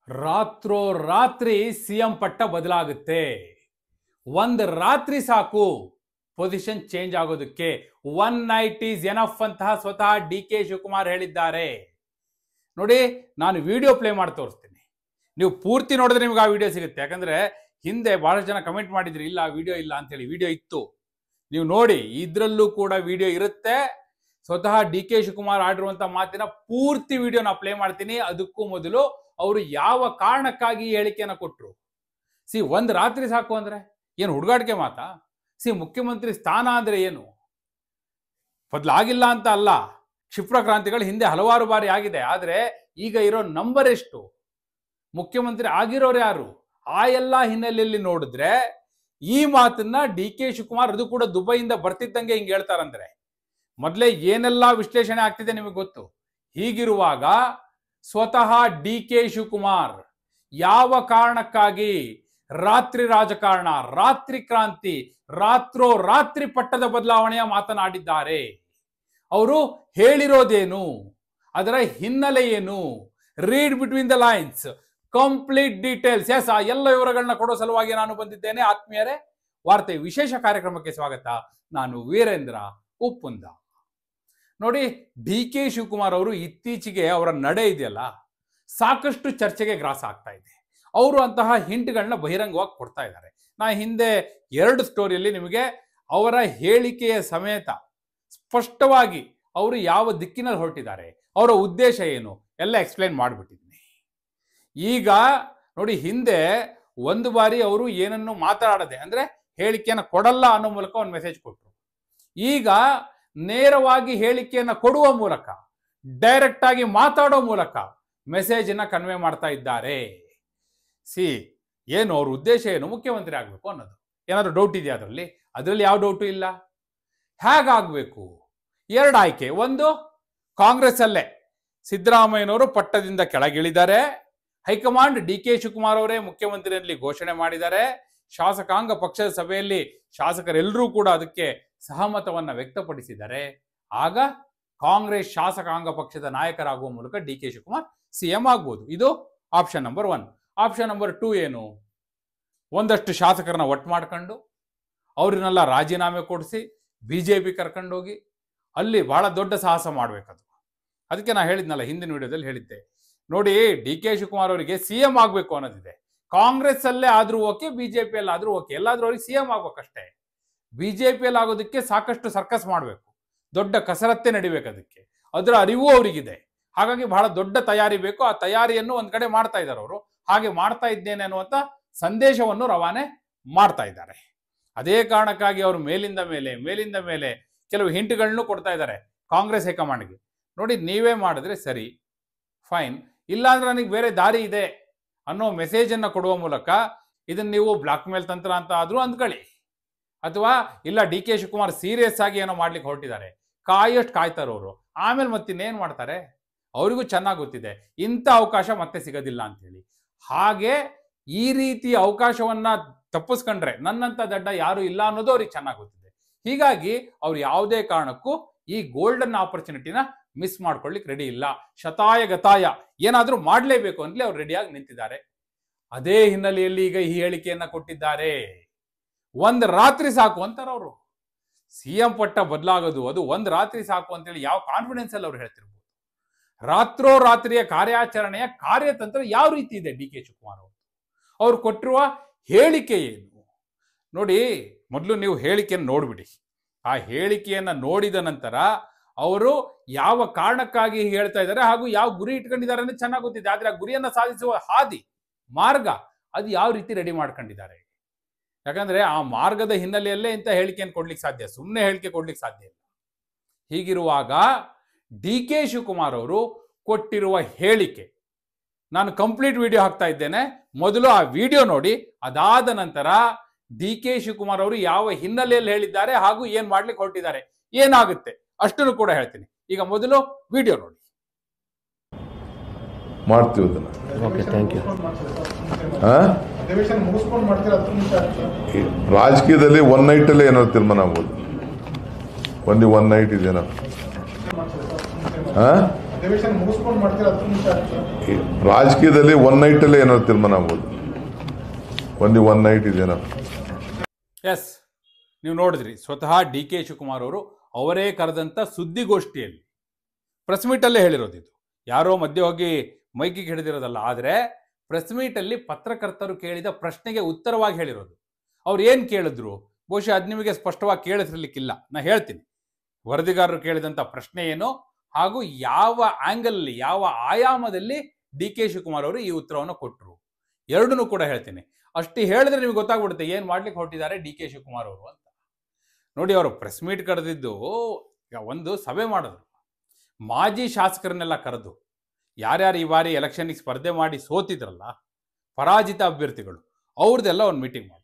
ರಾತ್ರೋರಾತ್ರಿ ಸಿಎಂ ಪಟ್ಟ ಬದಲಾಗುತ್ತೆ. ಒಂದು ರಾತ್ರಿ ಸಾಕು ಪೊಸಿಷನ್ ಚೇಂಜ್ ಆಗೋದಕ್ಕೆ. 1 ನೈಟ್ ಈಸ್ ಎನಫ್ ಅಂತಹ ಸ್ವತಃ ಡಿ.ಕೆ. ಶಿವಕುಮಾರ್ ಹೇಳಿದ್ದಾರೆ. ನೋಡಿ, ನಾನು ವಿಡಿಯೋ ಪ್ಲೇ ಮಾಡಿ ತೋರಿಸ್ತೀನಿ. ನೀವು ಪೂರ್ತಿ ನೋಡಿದ್ರೆ ನಿಮ್ಗೆ ಆ ವಿಡಿಯೋ ಸಿಗುತ್ತೆ. ಯಾಕಂದ್ರೆ ಹಿಂದೆ ಬಹಳಷ್ಟು ಜನ ಕಮೆಂಟ್ ಮಾಡಿದ್ರಿ, ಇಲ್ಲ ವಿಡಿಯೋ ಇಲ್ಲ ಅಂತೇಳಿ. ವಿಡಿಯೋ ಇತ್ತು, ನೀವು ನೋಡಿ. ಇದ್ರಲ್ಲೂ ಕೂಡ ವಿಡಿಯೋ ಇರುತ್ತೆ. ಸ್ವತಃ ಡಿ.ಕೆ. ಶಿವಕುಮಾರ್ ಆಡಿರುವಂತ ಮಾತಿನ ಪೂರ್ತಿ ವಿಡಿಯೋ ನಾ ಪ್ಲೇ ಮಾಡ್ತೀನಿ. ಅದಕ್ಕೂ ಮೊದಲು ಅವರು ಯಾವ ಕಾರಣಕ್ಕಾಗಿ ಹೇಳಿಕೆಯನ್ನು ಕೊಟ್ಟರು. ಒಂದು ರಾತ್ರಿ ಸಾಕು ಅಂದ್ರೆ ಏನು ಹುಡುಗಾಟಿಕೆ ಮಾತಾ? ಮುಖ್ಯಮಂತ್ರಿ ಸ್ಥಾನ ಅಂದ್ರೆ ಏನು? ಬದಲಾಗಿಲ್ಲ ಅಂತ ಅಲ್ಲ, ಕ್ಷಿಪ್ರ ಕ್ರಾಂತಿಗಳು ಹಿಂದೆ ಹಲವಾರು ಬಾರಿ ಆಗಿದೆ. ಆದ್ರೆ ಈಗ ಇರೋ ನಂಬರ್ ಎಷ್ಟು? ಮುಖ್ಯಮಂತ್ರಿ ಆಗಿರೋರು ಯಾರು? ಆ ಎಲ್ಲ ಹಿನ್ನೆಲೆಯಲ್ಲಿ ನೋಡಿದ್ರೆ ಈ ಮಾತನ್ನ ಡಿ.ಕೆ. ಶಿವಕುಮಾರ್, ಅದು ಕೂಡ ದುಬೈಯಿಂದ ಬರ್ತಿದ್ದಂಗೆ ಹಿಂಗೆ ಹೇಳ್ತಾರಂದ್ರೆ ಮೊದಲೇ ಏನೆಲ್ಲ ವಿಶ್ಲೇಷಣೆ ಆಗ್ತಿದೆ ನಿಮಗೆ ಗೊತ್ತು. ಹೀಗಿರುವಾಗ ಸ್ವತಃ ಡಿ.ಕೆ. ಶಿವಕುಮಾರ್ ಯಾವ ಕಾರಣಕ್ಕಾಗಿ ರಾತ್ರಿ ರಾಜಕಾರಣ, ರಾತ್ರಿ ಕ್ರಾಂತಿ, ರಾತ್ರಿ ಪಟ್ಟದ ಬದಲಾವಣೆಯ ಮಾತನಾಡಿದ್ದಾರೆ? ಅವರು ಹೇಳಿರೋದೇನು? ಅದರ ಹಿನ್ನೆಲೆ ಏನು? Read between the lines, complete details. Yes, ಆ ಎಲ್ಲ ವಿವರಗಳನ್ನ ಕೊಡೋ ಸಲುವಾಗಿ ನಾನು ಬಂದಿದ್ದೇನೆ. ಆತ್ಮೀಯರೇ, ವಾರ್ತೆ ವಿಶೇಷ ಕಾರ್ಯಕ್ರಮಕ್ಕೆ ಸ್ವಾಗತ. ನಾನು ವೀರೇಂದ್ರ ಉಪ್ಪುಂದ. ನೋಡಿ, ಡಿ.ಕೆ. ಶಿವಕುಮಾರ್ ಅವರು ಇತ್ತೀಚೆಗೆ ಅವರ ನಡೆ ಇದೆಯಲ್ಲ, ಸಾಕಷ್ಟು ಚರ್ಚೆಗೆ ಗ್ರಾಸ ಆಗ್ತಾ ಇದೆ. ಅವರು ಅಂತಹ ಹಿಂಟ್ಗಳನ್ನ ಬಹಿರಂಗವಾಗಿ ಕೊಡ್ತಾ ಇದ್ದಾರೆ. ನಾ ಹಿಂದೆ 2 ಸ್ಟೋರಿಯಲ್ಲಿ ನಿಮಗೆ ಅವರ ಹೇಳಿಕೆಯ ಸಮೇತ ಸ್ಪಷ್ಟವಾಗಿ ಅವರು ಯಾವ ದಿಕ್ಕಿನಲ್ಲಿ ಹೊರಟಿದ್ದಾರೆ, ಅವರ ಉದ್ದೇಶ ಏನು ಎಲ್ಲ ಎಕ್ಸ್ಪ್ಲೈನ್ ಮಾಡಿಬಿಟ್ಟಿದ್ದೀನಿ. ಈಗ ನೋಡಿ, ಹಿಂದೆ ಒಂದು ಬಾರಿ ಅವರು ಏನನ್ನು ಮಾತನಾಡದೆ ಅಂದ್ರೆ ಹೇಳಿಕೆಯನ್ನು ಕೊಡಲ್ಲ ಅನ್ನೋ ಮೂಲಕ ಒಂದು ಮೆಸೇಜ್ ಕೊಟ್ಟರು. ಈಗ ನೇರವಾಗಿ ಹೇಳಿಕೆಯನ್ನು ಕೊಡುವ ಮೂಲಕ, ಡೈರೆಕ್ಟ್ ಆಗಿ ಮಾತಾಡೋ ಮೂಲಕ ಮೆಸೇಜ್ ಅನ್ನ ಕನ್ವೆ ಮಾಡ್ತಾ ಇದ್ದಾರೆ. ಏನು ಅವ್ರ ಉದ್ದೇಶ ಏನು? ಮುಖ್ಯಮಂತ್ರಿ ಆಗ್ಬೇಕು ಅನ್ನೋದು. ಏನಾದ್ರು ಡೌಟ್ ಇದೆಯಾ ಅದರಲ್ಲಿ? ಅದರಲ್ಲಿ ಯಾವ ಡೌಟು ಇಲ್ಲ. ಹೇಗಾಗಬೇಕು? 2 ಆಯ್ಕೆ. ಒಂದು, ಕಾಂಗ್ರೆಸ್ ಅಲ್ಲೇ ಸಿದ್ದರಾಮಯ್ಯನವರು ಪಟ್ಟದಿಂದ ಕೆಳಗಿಳಿದ್ದಾರೆ. ಹೈಕಮಾಂಡ್ ಡಿ.ಕೆ. ಶಿವಕುಮಾರ್ ಅವರೇ ಮುಖ್ಯಮಂತ್ರಿಯಲ್ಲಿ ಘೋಷಣೆ ಮಾಡಿದ್ದಾರೆ. ಶಾಸಕಾಂಗ ಪಕ್ಷದ ಸಭೆಯಲ್ಲಿ ಶಾಸಕರೆಲ್ಲರೂ ಕೂಡ ಅದಕ್ಕೆ ಸಹಮತವನ್ನ ವ್ಯಕ್ತಪಡಿಸಿದ್ದಾರೆ. ಆಗ ಕಾಂಗ್ರೆಸ್ ಶಾಸಕಾಂಗ ಪಕ್ಷದ ನಾಯಕರಾಗುವ ಮೂಲಕ ಡಿ.ಕೆ. ಶಿವಕುಮಾರ್ ಸಿಎಂ ಆಗ್ಬೋದು. ಇದು ಆಪ್ಷನ್ ನಂಬರ್ 1. ಆಪ್ಷನ್ ನಂಬರ್ 2 ಏನು? ಒಂದಷ್ಟು ಶಾಸಕರನ್ನ ಒಟ್ಟು ಮಾಡ್ಕೊಂಡು ಅವ್ರನ್ನೆಲ್ಲ ರಾಜೀನಾಮೆ ಕೊಡಿಸಿ ಬಿಜೆಪಿ ಕರ್ಕೊಂಡೋಗಿ ಅಲ್ಲಿ ಬಹಳ ದೊಡ್ಡ ಸಾಹಸ ಮಾಡ್ಬೇಕದು. ಅದಕ್ಕೆ ನಾ ಹೇಳಿದ್ನಲ್ಲ, ಹಿಂದಿನ ವಿಡಿಯೋದಲ್ಲಿ ಹೇಳಿದ್ದೆ. ನೋಡಿ, ಡಿ.ಕೆ. ಶಿವಕುಮಾರ್ ಅವರಿಗೆ ಸಿಎಂ ಆಗ್ಬೇಕು ಅನ್ನೋದಿದೆ. ಕಾಂಗ್ರೆಸ್ ಅಲ್ಲೇ ಆದ್ರೂ ಓಕೆ, ಬಿಜೆಪಿಯಲ್ಲಿ ಆದ್ರೂ ಓಕೆ, ಎಲ್ಲಾದ್ರೂ ಅವ್ರಿಗೆ ಸಿಎಂ ಆಗ್ಬೇಕಷ್ಟೇ. ಬಿಜೆಪಿಯಲ್ಲಿ ಆಗೋದಕ್ಕೆ ಸಾಕಷ್ಟು ಸರ್ಕಸ್ ಮಾಡಬೇಕು, ದೊಡ್ಡ ಕಸರತ್ತೆ ನಡಿಬೇಕು. ಅದಕ್ಕೆ ಅದರ ಅರಿವು ಅವರಿಗಿದೆ. ಹಾಗಾಗಿ ಬಹಳ ದೊಡ್ಡ ತಯಾರಿ ಬೇಕು. ಆ ತಯಾರಿಯನ್ನು ಒಂದ್ ಕಡೆ ಮಾಡ್ತಾ ಇದ್ದಾರೆ ಅವರು. ಹಾಗೆ ಮಾಡ್ತಾ ಇದ್ದೇನೆ ಅನ್ನುವಂತ ಸಂದೇಶವನ್ನು ರವಾನೆ ಮಾಡ್ತಾ ಇದ್ದಾರೆ. ಅದೇ ಕಾರಣಕ್ಕಾಗಿ ಅವರು ಮೇಲಿಂದ ಮೇಲೆ ಕೆಲವು ಹಿಂಟ್ಗಳನ್ನು ಕೊಡ್ತಾ ಇದ್ದಾರೆ ಕಾಂಗ್ರೆಸ್ ಹೈಕಮಾಂಡ್ಗೆ. ನೋಡಿ, ನೀವೇ ಮಾಡಿದ್ರೆ ಸರಿ, ಫೈನ್, ಇಲ್ಲಾಂದ್ರೆ ನನಗೆ ಬೇರೆ ದಾರಿ ಇದೆ ಅನ್ನೋ ಮೆಸೇಜ್ ಅನ್ನ ಕೊಡುವ ಮೂಲಕ ಇದನ್ನ ನೀವು ಬ್ಲಾಕ್ ಮೇಲ್ ತಂತ್ರ ಅಂತ ಆದ್ರೂ ಅಂದ್ಕೊಳ್ಳಿ. ಅಥವಾ ಇಲ್ಲ, ಡಿ.ಕೆ. ಶಿವಕುಮಾರ್ ಸೀರಿಯಸ್ ಆಗಿ ಏನೋ ಮಾಡ್ಲಿಕ್ಕೆ ಹೊರಟಿದ್ದಾರೆ, ಕಾಯಷ್ಟು ಕಾಯ್ತಾರೆ ಅವರು. ಆಮೇಲೆ ಮತ್ತಿನ್ನೇನು ಮಾಡ್ತಾರೆ? ಅವರಿಗೂ ಚೆನ್ನಾಗಿ ಗೊತ್ತಿದೆ ಇಂಥ ಅವಕಾಶ ಮತ್ತೆ ಸಿಗೋದಿಲ್ಲ ಅಂತೇಳಿ. ಹಾಗೆ ಈ ರೀತಿ ಅವಕಾಶವನ್ನ ತಪ್ಪಿಸ್ಕೊಂಡ್ರೆ ನನ್ನಂತ ದಡ್ಡ ಯಾರು ಇಲ್ಲ ಅನ್ನೋದು ಅವ್ರಿಗೆ ಚೆನ್ನಾಗಿ ಗೊತ್ತಿದೆ. ಹೀಗಾಗಿ ಅವ್ರು ಯಾವುದೇ ಕಾರಣಕ್ಕೂ ಈ ಗೋಲ್ಡನ್ ಆಪರ್ಚುನಿಟಿನ ಮಿಸ್ ಮಾಡ್ಕೊಳ್ಳಿಕ್ ರೆಡಿ ಇಲ್ಲ. ಶತಾಯ ಗತಾಯ ಏನಾದ್ರೂ ಮಾಡ್ಲೇಬೇಕು ಅಂತಲೇ ಅವ್ರು ರೆಡಿಯಾಗಿ ನಿಂತಿದ್ದಾರೆ. ಅದೇ ಹಿನ್ನೆಲೆಯಲ್ಲಿ ಈಗ ಈ ಹೇಳಿಕೆಯನ್ನ ಕೊಟ್ಟಿದ್ದಾರೆ. 1 ರಾತ್ರಿ ಸಾಕು ಅಂತಾರೆ ಅವರು. ಸಿಎಂ ಪಟ್ಟ ಬದಲಾಗೋದು ಅದು 1 ರಾತ್ರಿ ಸಾಕು ಅಂತೇಳಿ ಯಾವ ಕಾನ್ಫಿಡೆನ್ಸ್ ಅಲ್ಲಿ ಅವ್ರು ಹೇಳ್ತಿರ್ಬೋದು? ರಾತ್ರಿಯ ಕಾರ್ಯಾಚರಣೆಯ ಕಾರ್ಯತಂತ್ರ ಯಾವ ರೀತಿ ಇದೆ ಡಿ.ಕೆ. ಶಿವಕುಮಾರ್ ಅವರು? ಅವ್ರು ಕೊಟ್ಟಿರುವ ಹೇಳಿಕೆ ಏನು? ನೋಡಿ, ಮೊದಲು ನೀವು ಹೇಳಿಕೆಯನ್ನು ನೋಡ್ಬಿಡಿ. ಆ ಹೇಳಿಕೆಯನ್ನ ನೋಡಿದ ನಂತರ ಅವರು ಯಾವ ಕಾರಣಕ್ಕಾಗಿ ಹೇಳ್ತಾ ಇದ್ದಾರೆ ಹಾಗೂ ಯಾವ ಗುರಿ ಇಟ್ಕೊಂಡಿದ್ದಾರೆ ಅಂದ್ರೆ ಚೆನ್ನಾಗಿ ಗೊತ್ತಿದೆ. ಆದ್ರೆ ಆ ಗುರಿಯನ್ನ ಸಾಧಿಸುವ ಹಾದಿ, ಮಾರ್ಗ, ಅದು ಯಾವ ರೀತಿ ರೆಡಿ ಮಾಡ್ಕೊಂಡಿದ್ದಾರೆ? ಯಾಕಂದ್ರೆ ಆ ಮಾರ್ಗದ ಹಿನ್ನೆಲೆಯಲ್ಲೇ ಇಂಥ ಹೇಳಿಕೆಯನ್ನು ಕೊಡ್ಲಿಕ್ಕೆ ಸಾಧ್ಯ, ಸುಮ್ಮನೆ ಹೇಳಿಕೆ ಕೊಡ್ಲಿಕ್ಕೆ ಸಾಧ್ಯ ಇಲ್ಲ. ಹೀಗಿರುವಾಗ ಡಿ.ಕೆ. ಶಿವಕುಮಾರ್ ಅವರು ಕೊಟ್ಟಿರುವ ಹೇಳಿಕೆ, ನಾನು ಕಂಪ್ಲೀಟ್ ವಿಡಿಯೋ ಹಾಕ್ತಾ ಇದ್ದೇನೆ. ಮೊದಲು ಆ ವಿಡಿಯೋ ನೋಡಿ, ಅದಾದ ನಂತರ ಡಿ.ಕೆ. ಶಿವಕುಮಾರ್ ಅವರು ಯಾವ ಹಿನ್ನೆಲೆಯಲ್ಲಿ ಹೇಳಿದ್ದಾರೆ ಹಾಗೂ ಏನ್ ಮಾಡ್ಲಿಕ್ಕೆ ಹೊರಟಿದ್ದಾರೆ, ಏನಾಗುತ್ತೆ ಅಷ್ಟನ್ನು ಕೂಡ ಹೇಳ್ತೀನಿ. ಈಗ ಮೊದಲು ವಿಡಿಯೋ ನೋಡಿ. ಮಾಡ್ತೀವಿ ರಾಜಕೀಯದಲ್ಲಿ 1 ನೈಟ್ ಅಲ್ಲೇ ಏನೋ ತೀರ್ಮಾನ ಆಗ್ಬೋದು. ಒಂದು 1 ನೈಟ್ ಇದೇನೋ ರಾಜಕೀಯದಲ್ಲಿ ಒನ್ ನೈಟಲ್ಲೇ ಏನಾದ್ರು ತೀರ್ಮಾನ ಆಗ್ಬೋದು. ಓನ್ಲಿ ಒನ್ ನೈಟ್ ಇದೇನೋ. ಎಸ್, ನೀವು ನೋಡಿದ್ರಿ ಸ್ವತಃ ಡಿ ಕೆ ಶಿವಕುಮಾರ್ ಅವರು ಅವರೇ ಕರೆದಂಥ ಸುದ್ದಿಗೋಷ್ಠಿಯಲ್ಲಿ ಪ್ರೆಸ್ ಮೀಟಲ್ಲೇ ಹೇಳಿರೋದು. ಇದು ಯಾರೋ ಮಧ್ಯೆ ಹೋಗಿ ಮೈಕಿಗೆ ಹಿಡಿದಿರೋದಲ್ಲ. ಆದರೆ ಪ್ರೆಸ್ ಮೀಟಲ್ಲಿ ಪತ್ರಕರ್ತರು ಕೇಳಿದ ಪ್ರಶ್ನೆಗೆ ಉತ್ತರವಾಗಿ ಹೇಳಿರೋದು. ಅವ್ರು ಏನು ಕೇಳಿದ್ರು ಬಹುಶಃ ಅದು ನಿಮಗೆ ಸ್ಪಷ್ಟವಾಗಿ ಕೇಳಿಸಿರ್ಲಿಕ್ಕಿಲ್ಲ. ನಾ ಹೇಳ್ತೀನಿ ವರದಿಗಾರರು ಕೇಳಿದಂಥ ಪ್ರಶ್ನೆ ಏನು ಹಾಗೂ ಯಾವ ಆ್ಯಂಗಲಲ್ಲಿ ಯಾವ ಆಯಾಮದಲ್ಲಿ ಡಿ ಕೆ ಶಿವಕುಮಾರ್ ಅವರು ಈ ಉತ್ತರವನ್ನು ಕೊಟ್ಟರು ಎರಡನ್ನೂ ಕೂಡ ಹೇಳ್ತೀನಿ. ಅಷ್ಟು ಹೇಳಿದ್ರೆ ನಿಮ್ಗೆ ಗೊತ್ತಾಗ್ಬಿಡುತ್ತೆ ಏನು ಮಾಡ್ಲಿಕ್ಕೆ ಹೊರಟಿದ್ದಾರೆ ಡಿ ಕೆ ಶಿವಕುಮಾರ್ ಅವರು ಅಂತ. ನೋಡಿ, ಅವರು ಪ್ರೆಸ್ ಮೀಟ್ ಕರೆದಿದ್ದು ಒಂದು ಸಭೆ ಮಾಡಿದ್ರು. ಮಾಜಿ ಶಾಸಕರನ್ನೆಲ್ಲ ಕರೆದು ಯಾರ್ಯಾರು ಈ ಬಾರಿ ಎಲೆಕ್ಷನ್ಗೆ ಸ್ಪರ್ಧೆ ಮಾಡಿ ಸೋತಿದ್ರಲ್ಲ, ಪರಾಜಿತ ಅಭ್ಯರ್ಥಿಗಳು, ಅವ್ರದ್ದೆಲ್ಲ ಒಂದು ಮೀಟಿಂಗ್ ಮಾಡಿದ್ರು.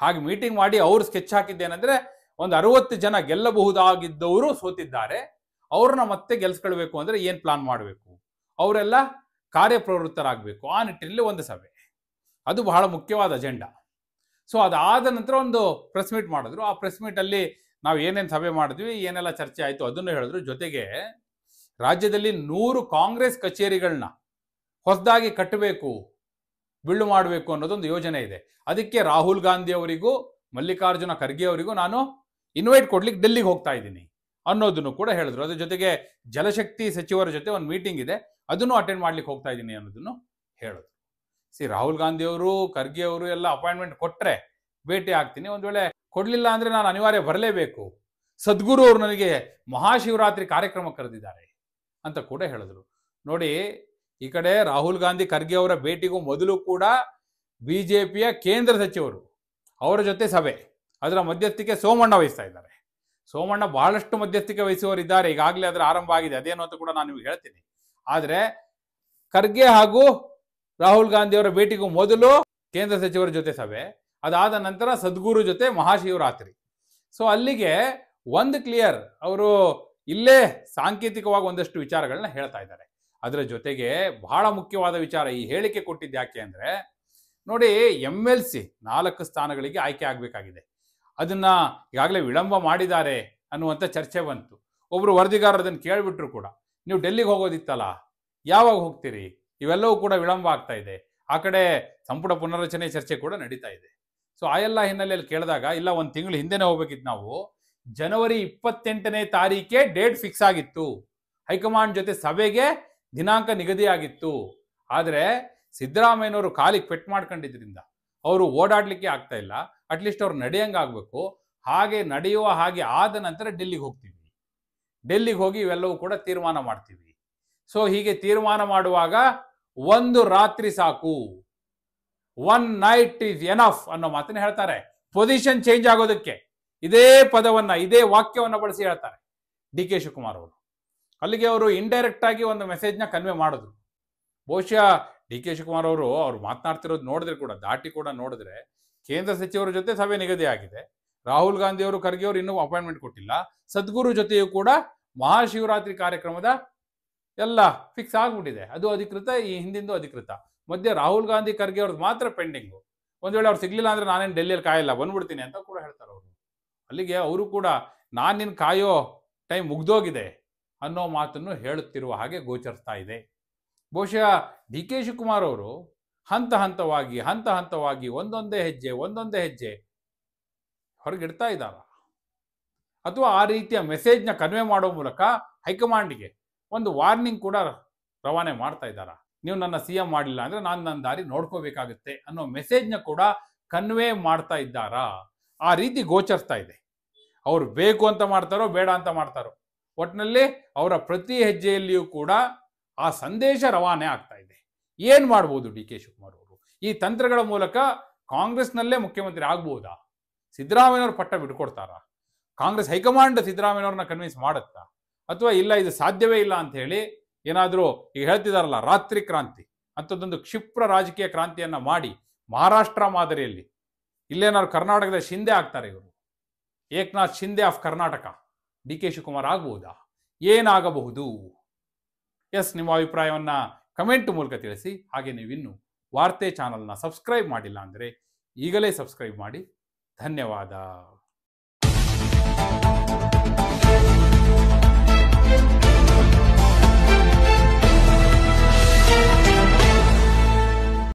ಹಾಗೆ ಮೀಟಿಂಗ್ ಮಾಡಿ ಅವ್ರು ಸ್ಕೆಚ್ ಹಾಕಿದ್ದೇನೆಂದ್ರೆ ಒಂದು 60 ಜನ ಗೆಲ್ಲಬಹುದಾಗಿದ್ದವರು ಸೋತಿದ್ದಾರೆ, ಅವ್ರನ್ನ ಮತ್ತೆ ಗೆಲ್ಸ್ಕೊಳ್ಬೇಕು ಅಂದ್ರೆ ಏನು ಪ್ಲಾನ್ ಮಾಡಬೇಕು, ಅವರೆಲ್ಲ ಕಾರ್ಯಪ್ರವೃತ್ತರಾಗಬೇಕು, ಆ ನಿಟ್ಟಿನಲ್ಲಿ ಒಂದು ಸಭೆ. ಅದು ಬಹಳ ಮುಖ್ಯವಾದ ಅಜೆಂಡಾ. ಸೊ ಅದಾದ ನಂತರ ಒಂದು ಪ್ರೆಸ್ ಮೀಟ್ ಮಾಡಿದ್ರು. ಆ ಪ್ರೆಸ್ ಮೀಟಲ್ಲಿ ನಾವು ಏನೇನು ಸಭೆ ಮಾಡಿದ್ವಿ, ಏನೆಲ್ಲ ಚರ್ಚೆ ಆಯಿತು ಅದನ್ನು ಹೇಳಿದ್ರು. ಜೊತೆಗೆ ರಾಜ್ಯದಲ್ಲಿ 100 ಕಾಂಗ್ರೆಸ್ ಕಚೇರಿಗಳನ್ನ ಹೊಸದಾಗಿ ಕಟ್ಟಬೇಕು, ಬೀಳು ಮಾಡಬೇಕು ಅನ್ನೋದೊಂದು ಯೋಜನೆ ಇದೆ. ಅದಕ್ಕೆ ರಾಹುಲ್ ಗಾಂಧಿ ಅವರಿಗೂ ಮಲ್ಲಿಕಾರ್ಜುನ ಖರ್ಗೆ ಅವರಿಗೂ ನಾನು ಇನ್ವೈಟ್ ಕೊಡ್ಲಿಕ್ಕೆ ಡೆಲ್ಲಿಗೆ ಹೋಗ್ತಾ ಇದ್ದೀನಿ ಅನ್ನೋದನ್ನು ಕೂಡ ಹೇಳಿದ್ರು. ಅದ್ರ ಜೊತೆಗೆ ಜಲಶಕ್ತಿ ಸಚಿವರ ಜೊತೆ ಒಂದು ಮೀಟಿಂಗ್ ಇದೆ, ಅದನ್ನು ಅಟೆಂಡ್ ಮಾಡ್ಲಿಕ್ಕೆ ಹೋಗ್ತಾ ಇದ್ದೀನಿ ಅನ್ನೋದನ್ನು ಹೇಳಿದ್ರು. ರಾಹುಲ್ ಗಾಂಧಿ ಅವರು ಖರ್ಗೆ ಅವರು ಎಲ್ಲ ಅಪಾಯಿಂಟ್ಮೆಂಟ್ ಕೊಟ್ಟರೆ ಭೇಟಿ ಆಗ್ತೀನಿ, ಒಂದು ವೇಳೆ ಕೊಡಲಿಲ್ಲ ಅಂದರೆ ನಾನು ಅನಿವಾರ್ಯ ಬರಲೇಬೇಕು, ಸದ್ಗುರು ಅವರು ನನಗೆ ಮಹಾಶಿವರಾತ್ರಿ ಕಾರ್ಯಕ್ರಮ ಕರೆದಿದ್ದಾರೆ ಅಂತ ಕೂಡ ಹೇಳಿದ್ರು. ನೋಡಿ, ಈ ಕಡೆ ರಾಹುಲ್ ಗಾಂಧಿ ಖರ್ಗೆ ಅವರ ಭೇಟಿಗೂ ಮೊದಲು ಕೂಡ ಬಿಜೆಪಿಯ ಕೇಂದ್ರ ಸಚಿವರು ಅವರ ಜೊತೆ ಸಭೆ, ಅದರ ಮಧ್ಯಸ್ಥಿಕೆ ಸೋಮಣ್ಣ ವಹಿಸ್ತಾ ಇದ್ದಾರೆ. ಸೋಮಣ್ಣ ಬಹಳಷ್ಟು ಮಧ್ಯಸ್ಥಿಕೆ ವಹಿಸುವವರಿದ್ದಾರೆ, ಈಗಾಗಲೇ ಅದರ ಆರಂಭ ಆಗಿದೆ, ಅದೇನು ಅಂತ ಕೂಡ ನಾನು ನಿಮಗೆ ಹೇಳ್ತೀನಿ. ಆದರೆ ಖರ್ಗೆ ಹಾಗೂ ರಾಹುಲ್ ಗಾಂಧಿ ಅವರ ಭೇಟಿಗೂ ಮೊದಲು ಕೇಂದ್ರ ಸಚಿವರ ಜೊತೆ ಸಭೆ, ಅದಾದ ನಂತರ ಸದ್ಗುರು ಜೊತೆ ಮಹಾಶಿವರಾತ್ರಿ. ಸೊ ಅಲ್ಲಿಗೆ ಒಂದು ಕ್ಲಿಯರ್, ಅವರು ಇಲ್ಲೇ ಸಾಂಕೇತಿಕವಾಗಿ ಒಂದಷ್ಟು ವಿಚಾರಗಳನ್ನ ಹೇಳ್ತಾ ಇದ್ದಾರೆ. ಅದರ ಜೊತೆಗೆ ಬಹಳ ಮುಖ್ಯವಾದ ವಿಚಾರ ಈ ಹೇಳಿಕೆ ಕೊಟ್ಟಿದ್ದು ಯಾಕೆ ಅಂದರೆ, ನೋಡಿ, MLC 4 ಸ್ಥಾನಗಳಿಗೆ ಆಯ್ಕೆ ಆಗಬೇಕಾಗಿದೆ, ಅದನ್ನ ಈಗಾಗಲೇ ವಿಳಂಬ ಮಾಡಿದ್ದಾರೆ ಅನ್ನುವಂಥ ಚರ್ಚೆ ಬಂತು. ಒಬ್ರು ವರದಿಗಾರರು ಅದನ್ನು ಕೇಳಿಬಿಟ್ರು ಕೂಡ, ನೀವು ಡೆಲ್ಲಿಗೆ ಹೋಗೋದಿತ್ತಲ್ಲ, ಯಾವಾಗ ಹೋಗ್ತೀರಿ, ಇವೆಲ್ಲವೂ ಕೂಡ ವಿಳಂಬ ಆಗ್ತಾ ಇದೆ. ಆ ಕಡೆ ಸಂಪುಟ ಪುನರ್ರಚನೆ ಚರ್ಚೆ ಕೂಡ ನಡೀತಾ ಇದೆ. ಸೊ ಆ ಎಲ್ಲ ಹಿನ್ನೆಲೆಯಲ್ಲಿ ಕೇಳಿದಾಗ, ಇಲ್ಲ 1 ತಿಂಗಳು ಹಿಂದೆನೇ ಹೋಗ್ಬೇಕಿತ್ತು, ನಾವು ಜನವರಿ 28ನೇ ತಾರೀಕೆ ಡೇಟ್ ಫಿಕ್ಸ್ ಆಗಿತ್ತು, ಹೈಕಮಾಂಡ್ ಜೊತೆ ಸಭೆಗೆ ದಿನಾಂಕ ನಿಗದಿ ಆಗಿತ್ತು. ಆದರೆ ಸಿದ್ದರಾಮಯ್ಯನವರು ಕಾಲಿಗೆ ಪೆಟ್ಟು ಮಾಡ್ಕೊಂಡಿದ್ರಿಂದ ಅವರು ಓಡಾಡ್ಲಿಕ್ಕೆ ಆಗ್ತಾ ಇಲ್ಲ. ಅಟ್ಲೀಸ್ಟ್ ಅವ್ರು ನಡೆಯಂಗಾಗಬೇಕು. ಹಾಗೆ ನಡೆಯುವ ಹಾಗೆ ಆದ ನಂತರ ಡೆಲ್ಲಿಗೆ ಹೋಗ್ತೀವಿ, ಡೆಲ್ಲಿಗೆ ಹೋಗಿ ಇವೆಲ್ಲವೂ ಕೂಡ ತೀರ್ಮಾನ ಮಾಡ್ತೀವಿ. ಸೊ ಹೀಗೆ ತೀರ್ಮಾನ ಮಾಡುವಾಗ 1 ರಾತ್ರಿ ಸಾಕು, 1 ನೈಟ್ ಈಸ್ ಎನಫ್ ಅನ್ನೋ ಮಾತನ್ನ ಹೇಳ್ತಾರೆ. ಪೊಸಿಷನ್ ಚೇಂಜ್ ಆಗೋದಕ್ಕೆ ಇದೇ ಪದವನ್ನ, ಇದೇ ವಾಕ್ಯವನ್ನ ಬಳಸಿ ಹೇಳ್ತಾರೆ ಡಿ ಕೆ ಶಿವಕುಮಾರ್ ಅವರು. ಅಲ್ಲಿಗೆ ಅವರು ಇಂಡೈರೆಕ್ಟ್ ಆಗಿ ಒಂದು ಮೆಸೇಜ್ನ ಕನ್ವೆ ಮಾಡಿದ್ರು. ಬಹುಶಃ ಡಿ ಕೆ ಶಿವಕುಮಾರ್ ಅವರು ಮಾತನಾಡ್ತಿರೋದು ನೋಡಿದ್ರೆ ಕೂಡ, ದಾಟಿ ಕೂಡ ನೋಡಿದ್ರೆ, ಕೇಂದ್ರ ಸಚಿವರ ಜೊತೆ ಸಭೆ ನಿಗದಿ ಆಗಿದೆ, ರಾಹುಲ್ ಗಾಂಧಿ ಅವರು ಖರ್ಗೆ ಅವರು ಇನ್ನೂ ಅಪಾಯಿಂಟ್ಮೆಂಟ್ ಕೊಟ್ಟಿಲ್ಲ, ಸದ್ಗುರು ಜೊತೆಯೂ ಕೂಡ ಮಹಾಶಿವರಾತ್ರಿ ಕಾರ್ಯಕ್ರಮದ ಎಲ್ಲ ಫಿಕ್ಸ್ ಆಗ್ಬಿಟ್ಟಿದೆ. ಅದು ಅಧಿಕೃತ, ಈ ಹಿಂದಿಂದು ಅಧಿಕೃತ. ಮಧ್ಯೆ ರಾಹುಲ್ ಗಾಂಧಿ ಖರ್ಗೆ ಅವ್ರದ್ದು ಮಾತ್ರ ಪೆಂಡಿಂಗು. ಒಂದು ವೇಳೆ ಅವ್ರು ಸಿಗ್ಲಿಲ್ಲ ಅಂದ್ರೆ ನಾನೇನು ಡೆಲ್ಲಿಯಲ್ಲಿ ಕಾಯಲ್ಲ, ಬಂದ್ಬಿಡ್ತೀನಿ ಅಂತ ಕೂಡ ಹೇಳ್ತಾರೆ ಅವರು. ಅಲ್ಲಿಗೆ ಅವರು ಕೂಡ ನಾನು ನಿನ್ನ ಕಾಯೋ ಟೈಮ್ ಮುಗ್ದೋಗಿದೆ ಅನ್ನೋ ಮಾತನ್ನು ಹೇಳುತ್ತಿರುವ ಹಾಗೆ ಗೋಚರಿಸ್ತಾ ಇದೆ. ಬಹುಶಃ ಡಿ ಕೆ ಶಿವಕುಮಾರ್ ಅವರು ಹಂತ ಹಂತವಾಗಿ ಒಂದೊಂದೇ ಹೆಜ್ಜೆ ಹೊರಗಿಡ್ತಾ ಇದ್ದಾರ, ಅಥವಾ ಆ ರೀತಿಯ ಮೆಸೇಜ್ನ ಕನ್ವೆ ಮಾಡೋ ಮೂಲಕ ಹೈಕಮಾಂಡ್ಗೆ ಒಂದು ವಾರ್ನಿಂಗ್ ಕೂಡ ರವಾನೆ ಮಾಡ್ತಾ ಇದ್ದಾರಾ, ನೀವು ನನ್ನ CM ಮಾಡಲಿಲ್ಲ ಅಂದ್ರೆ ನಾನು ನನ್ನ ದಾರಿ ನೋಡ್ಕೋಬೇಕಾಗುತ್ತೆ ಅನ್ನೋ ಮೆಸೇಜ್ನ ಕೂಡ ಕನ್ವೆ ಮಾಡ್ತಾ ಇದ್ದಾರಾ, ಆ ರೀತಿ ಗೋಚರಿಸ್ತಾ ಇದೆ. ಅವರು ಬೇಕು ಅಂತ ಮಾಡ್ತಾರೋ ಬೇಡ ಅಂತ ಮಾಡ್ತಾರೋ, ಒಟ್ಟಿನಲ್ಲಿ ಅವರ ಪ್ರತಿ ಹೆಜ್ಜೆಯಲ್ಲಿಯೂ ಕೂಡ ಆ ಸಂದೇಶ ರವಾನೆ ಆಗ್ತಾ ಇದೆ. ಏನು ಮಾಡ್ಬೋದು ಡಿ ಕೆ ಶಿವಕುಮಾರ್ ಅವರು? ಈ ತಂತ್ರಗಳ ಮೂಲಕ ಕಾಂಗ್ರೆಸ್ನಲ್ಲೇ ಮುಖ್ಯಮಂತ್ರಿ ಆಗ್ಬೋದಾ? ಸಿದ್ದರಾಮಯ್ಯವ್ರ ಪಟ್ಟ ಬಿಟ್ಕೊಡ್ತಾರಾ? ಕಾಂಗ್ರೆಸ್ ಹೈಕಮಾಂಡ್ ಸಿದ್ದರಾಮಯ್ಯವ್ರನ್ನ ಕನ್ವಿನ್ಸ್ ಮಾಡುತ್ತಾ? ಅಥವಾ ಇಲ್ಲ, ಇದು ಸಾಧ್ಯವೇ ಇಲ್ಲ ಅಂತ ಹೇಳಿ ಏನಾದರೂ ಈಗ ಹೇಳ್ತಿದಾರಲ್ಲ ರಾತ್ರಿ ಕ್ರಾಂತಿ ಅಂಥದ್ದೊಂದು ಕ್ಷಿಪ್ರ ರಾಜಕೀಯ ಕ್ರಾಂತಿಯನ್ನ ಮಾಡಿ ಮಹಾರಾಷ್ಟ್ರ ಮಾದರಿಯಲ್ಲಿ ಇಲ್ಲೇನಾದ್ರು ಕರ್ನಾಟಕದ ಶಿಂದೆ ಆಗ್ತಾರೆ ಇವರು, Eknath Shinde of Karnataka D K Shivakumar ಆಗ್ಬೋದಾ? ಏನಾಗಬಹುದು? ಎಸ್, ನಿಮ್ಮ ಅಭಿಪ್ರಾಯವನ್ನ ಕಮೆಂಟ್ ಮೂಲಕ ತಿಳಿಸಿ. ಹಾಗೆ ನೀವಿನ್ನು ವಾರ್ತೆ ಚಾನಲ್ನ ಸಬ್ಸ್ಕ್ರೈಬ್ ಮಾಡಿಲ್ಲ ಅಂದರೆ ಈಗಲೇ ಸಬ್ಸ್ಕ್ರೈಬ್ ಮಾಡಿ. ಧನ್ಯವಾದ.